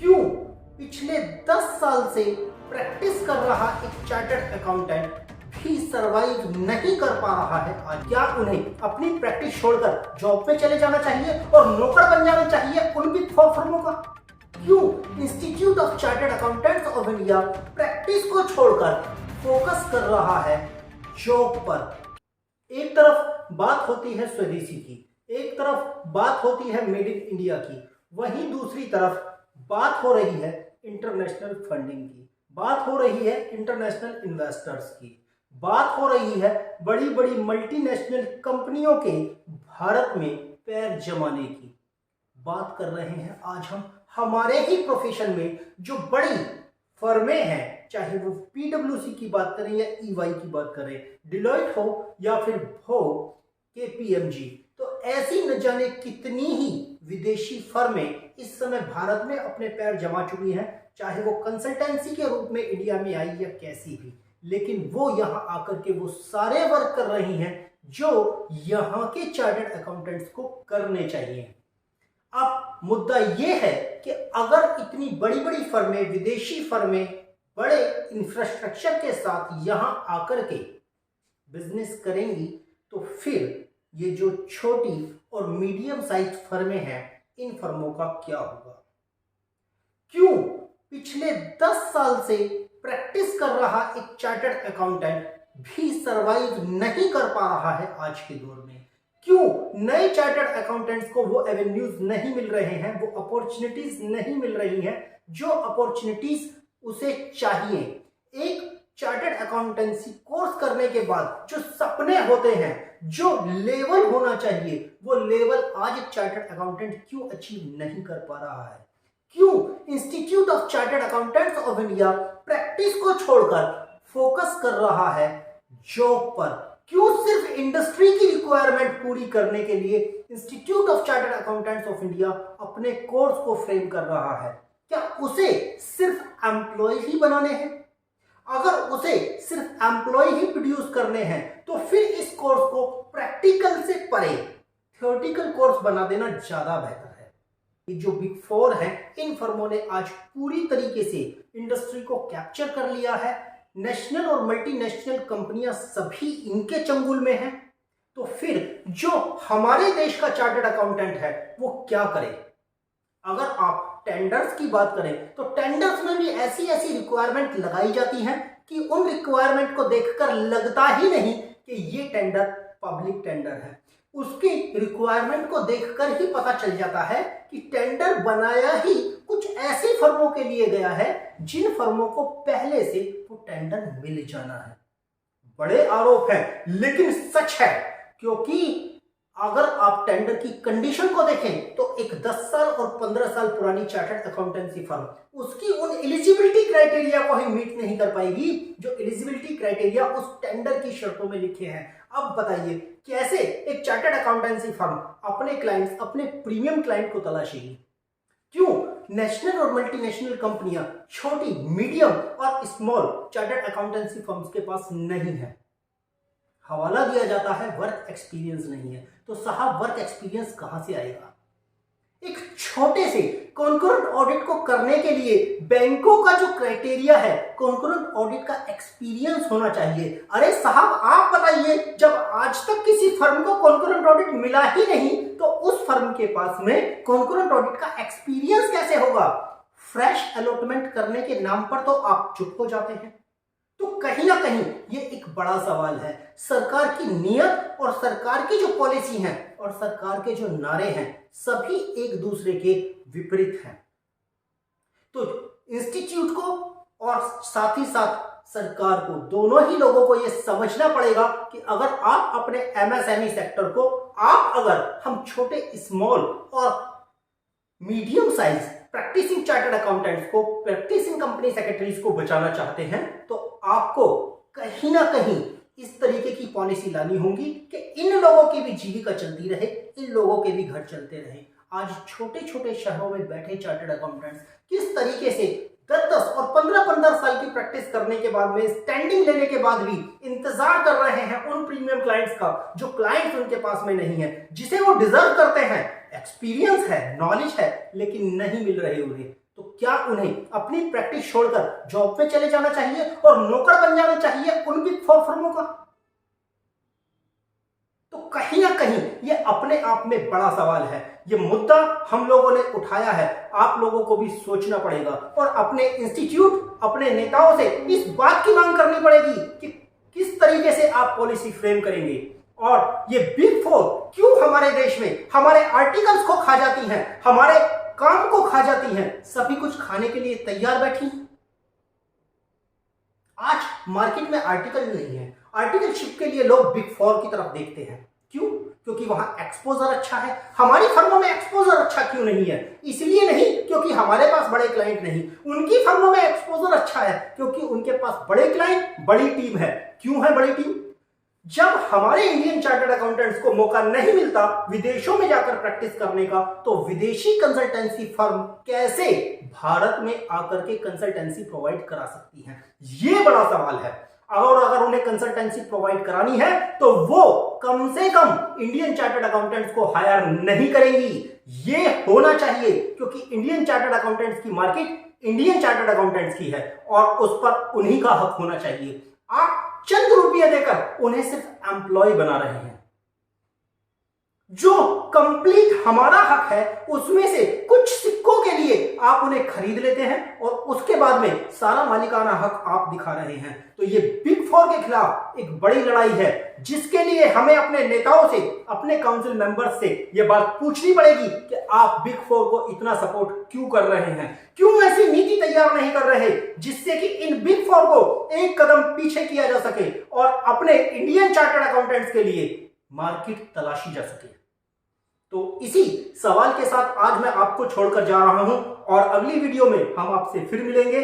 क्यों पिछले 10 साल से प्रैक्टिस कर रहा एक चार्टर्ड अकाउंटेंट भी सरवाइव नहीं कर पा रहा है? आज क्या उन्हें अपनी प्रैक्टिस छोड़कर जॉब पे चले जाना चाहिए और नौकर बन जाना चाहिए उन बिग फोर फर्मों का? क्यों institute of chartered accountants of India practice को छोड़कर फोकस कर रहा है जॉब पर? एक तरफ बात होती है स्वदेशी की, एक तरफ बात होती है मेड इन इंडिया की, वहीं दूसरी तरफ बात हो रही है इंटरनेशनल फंडिंग की, बात हो रही है इंटरनेशनल इन्वेस्टर्स की, बात हो रही है बड़ी बड़ी मल्टीनेशनल कंपनियों के भारत में पैर जमाने की। बात कर रहे हैं आज हम हमारे ही प्रोफेशन में जो बड़ी फर्में हैं, चाहे वो पीडब्ल्यूसी की बात करें या ईवाई की बात करें, डिलॉयट हो या फिर हो केपीएमजी, तो ऐसी न जाने कितनी ही विदेशी फर्में इस समय भारत में अपने पैर जमा चुकी हैं, चाहे वो कंसल्टेंसी के रूप में इंडिया में आई या कैसी भी, लेकिन वो यहाँ आकर के वो सारे वर्क कर रही हैं जो यहाँ के चार्टर्ड अकाउंटेंट्स को करने चाहिए। अब मुद्दा ये है कि अगर इतनी बड़ी बड़ी फर्में, विदेशी फर्में बड़े इंफ्रास्ट्रक्चर के साथ यहाँ आकर के बिजनेस करेंगी, तो फिर ये जो छोटी और मीडियम साइज फर्में हैं, इन फर्मों का क्या होगा? क्यों पिछले 10 साल से प्रैक्टिस कर रहा एक चार्टर्ड अकाउंटेंट भी सरवाइव नहीं कर पा रहा है आज के दौर में? क्यों नए चार्टर्ड अकाउंटेंट्स को वो एवेन्यूज नहीं मिल रहे हैं, वो अपॉर्चुनिटीज नहीं मिल रही हैं जो अपॉर्चुनिटीज उसे चाहिए? एक चार्टर्ड अकाउंटेंसी कोर्स करने के बाद जो सपने होते हैं, जो लेवल होना चाहिए, वो लेवल आज एक चार्टर्ड अकाउंटेंट क्यों अचीव नहीं कर पा रहा है? क्यों institute of chartered accountants of India practice को छोड़कर फोकस कर रहा है जॉब पर? क्यों सिर्फ इंडस्ट्री की रिक्वायरमेंट पूरी करने के लिए institute of chartered accountants of India अपने कोर्स को फ्रेम कर रहा है? क्या उसे सिर्फ एम्प्लॉय ही बनाने हैं? अगर उसे सिर्फ एम्प्लॉय ही प्रोड्यूस करने हैं तो फिर इस कोर्स को प्रैक्टिकल से परे थ्योरेटिकल कोर्स बना देना ज्यादा बेहतर है। ये जो बिग फोर है, इन फर्मों ने आज पूरी तरीके से इंडस्ट्री को कैप्चर कर लिया है। नेशनल और मल्टीनेशनल कंपनियां सभी इनके चंगुल में हैं। तो फिर जो हमारे देश का चार्टर्ड अकाउंटेंट है वो क्या करे? अगर आप टेंडर्स की बात करें तो टेंडर्स में भी ऐसी ऐसी रिक्वायरमेंट लगाई जाती हैं कि उन रिक्वायरमेंट को देखकर लगता ही नहीं कि ये टेंडर पब्लिक टेंडर है। उसकी रिक्वायरमेंट को देखकर ही पता चल जाता है कि टेंडर बनाया ही कुछ ऐसी फर्मों के लिए गया है जिन फर्मों को पहले से वो टेंडर मिल जाना है। बड़े आरोप हैं लेकिन सच है, क्योंकि अगर आप टेंडर की कंडीशन को देखें तो एक 10 साल और 15 साल पुरानी चार्टर्ड अकाउंटेंसी फर्म उसकी उन एलिजिबिलिटी क्राइटेरिया को ही मीट नहीं कर पाएगी जो एलिजिबिलिटी क्राइटेरिया उस टेंडर की शर्तों में लिखे हैं। अब बताइए कैसे एक चार्टर्ड अकाउंटेंसी फर्म अपने क्लाइंट्स, अपने प्रीमियम क्लाइंट को तलाशेगी? क्यों नेशनल और मल्टीनेशनल कंपनियां छोटी, मीडियम और स्मॉल चार्टर्ड अकाउंटेंसी फर्म्स के पास नहीं है? हवाला दिया जाता है वर्क एक्सपीरियंस नहीं है। तो साहब वर्क एक्सपीरियंस कहां से आएगा? एक छोटे से कॉन्करेंट ऑडिट को करने के लिए बैंकों का जो क्राइटेरिया है, कॉन्करेंट ऑडिट का एक्सपीरियंस होना चाहिए। अरे साहब आप बताइए, जब आज तक किसी फर्म को कॉन्करेंट ऑडिट मिला ही नहीं तो उस फर्म के पास में कॉन्करेंट ऑडिट का एक्सपीरियंस कैसे होगा? फ्रेश अलॉटमेंट करने के नाम पर तो आप चुप हो जाते हैं। तो कहीं ना कहीं ये एक बड़ा सवाल है। सरकार की नीयत और सरकार की जो पॉलिसी है और सरकार के जो नारे हैं सभी एक दूसरे के विपरीत हैं। तो इंस्टीट्यूट को और साथ ही साथ सरकार को, दोनों ही लोगों को यह समझना पड़ेगा कि अगर आप अपने एमएसएमई सेक्टर को, हम छोटे, स्मॉल और medium size practising chartered accountants को, प्रैक्टिसिंग कंपनी सेक्रेटरीज को बचाना चाहते हैं तो आपको कहीं ना कहीं इस तरीके की पॉलिसी लानी होगी कि इन लोगों की भी जीविका चलती रहे, इन लोगों के भी घर चलते रहे। आज छोटे छोटे शहरों में बैठे चार्टर्ड अकाउंटेंट्स किस तरीके से 10-10 और 15-15 साल की प्रैक्टिस करने के बाद में, स्टैंडिंग लेने के बाद भी इंतजार कर रहे हैं उन प्रीमियम क्लाइंट्स का जो क्लाइंट्स उनके पास में नहीं है, जिसे वो डिजर्व करते हैं। एक्सपीरियंस है, नॉलेज है, लेकिन नहीं मिल रहे उन्हें। तो क्या उन्हें अपनी प्रैक्टिस छोड़कर जॉब पे चले जाना चाहिए और नौकर बन जाना चाहिए उन बिग फोर फर्मों का? तो कहीं ना कहीं ये अपने आप में बड़ा सवाल है। ये मुद्दा हम लोगों ने उठाया है, आप लोगों को भी सोचना पड़ेगा और अपने इंस्टीट्यूट, अपने नेताओं से इस बात की मांग करनी पड़ेगी कि किस तरीके से आप पॉलिसी फ्रेम करेंगे। और ये बिग फोर क्यों हमारे देश में हमारे आर्टिकल्स को खा जाती हैं, हमारे काम को खा जाती हैं, सभी कुछ खाने के लिए तैयार बैठी हैं। आज मार्केट में आर्टिकल नहीं है, आर्टिकलशिप के लिए लोग बिग फोर की तरफ देखते हैं। क्यों? क्योंकि वहां एक्सपोजर अच्छा है। हमारी फर्मों में एक्सपोजर अच्छा क्यों नहीं है? इसलिए नहीं क्योंकि हमारे पास बड़े क्लाइंट नहीं, उनकी फर्मों में एक्सपोजर अच्छा है क्योंकि उनके पास बड़े क्लाइंट, बड़ी टीम है। क्यों है बड़ी टीम? जब हमारे इंडियन चार्टर्ड अकाउंटेंट्स को मौका नहीं मिलता विदेशों में जाकर प्रैक्टिस करने का, तो विदेशी कंसल्टेंसी फर्म कैसे भारत में आकर के कंसल्टेंसी प्रोवाइड करा सकती हैं? ये बड़ा सवाल है। और अगर उन्हें कंसल्टेंसी प्रोवाइड करानी है तो वो कम से कम इंडियन चार्टर्ड अकाउंटेंट्स को हायर नहीं करेंगी। ये होना चाहिए क्योंकि इंडियन चार्टर्ड अकाउंटेंट्स की मार्केट इंडियन चार्टर्ड अकाउंटेंट्स की है और उस पर उन्हीं का हक होना चाहिए। आप चंद रुपये देकर उन्हें सिर्फ एम्प्लॉय बना रहे हैं। जो कंप्लीट हमारा हक है उसमें से कुछ सिक्कों के लिए आप उन्हें खरीद लेते हैं और उसके बाद में सारा मालिकाना हक आप दिखा रहे हैं। तो ये बिग फोर के खिलाफ एक बड़ी लड़ाई है जिसके लिए हमें अपने नेताओं से, अपने काउंसिल मेंबर्स से यह बात पूछनी पड़ेगी कि आप बिग फोर को इतना सपोर्ट क्यों कर रहे हैं? क्यों ऐसी नीति तैयार नहीं कर रहे जिससे कि इन बिग फोर को एक कदम पीछे किया जा सके और अपने इंडियन चार्टर्ड अकाउंटेंट्स के लिए मार्केट तलाशी जा सके? तो इसी सवाल के साथ आज मैं आपको छोड़कर जा रहा हूं और अगली वीडियो में हम आपसे फिर मिलेंगे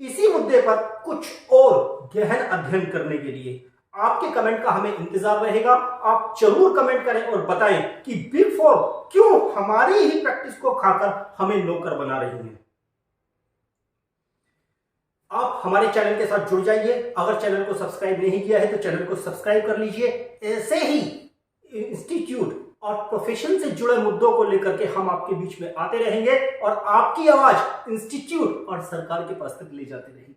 इसी मुद्दे पर कुछ और गहन अध्ययन करने के लिए। आपके कमेंट का हमें इंतजार रहेगा। आप जरूर कमेंट करें और बताएं कि बिग फोर क्यों हमारी ही प्रैक्टिस को खाकर हमें नौकर बना रही है। आप हमारे चैनल के साथ जुड़ जाइए। अगर चैनल को सब्सक्राइब नहीं किया है तो चैनल को सब्सक्राइब कर लीजिए। ऐसे ही इंस्टीट्यूट और प्रोफेशन से जुड़े मुद्दों को लेकर के हम आपके बीच में आते रहेंगे और आपकी आवाज इंस्टीट्यूट और सरकार के पास तक ले जाते रहेंगे।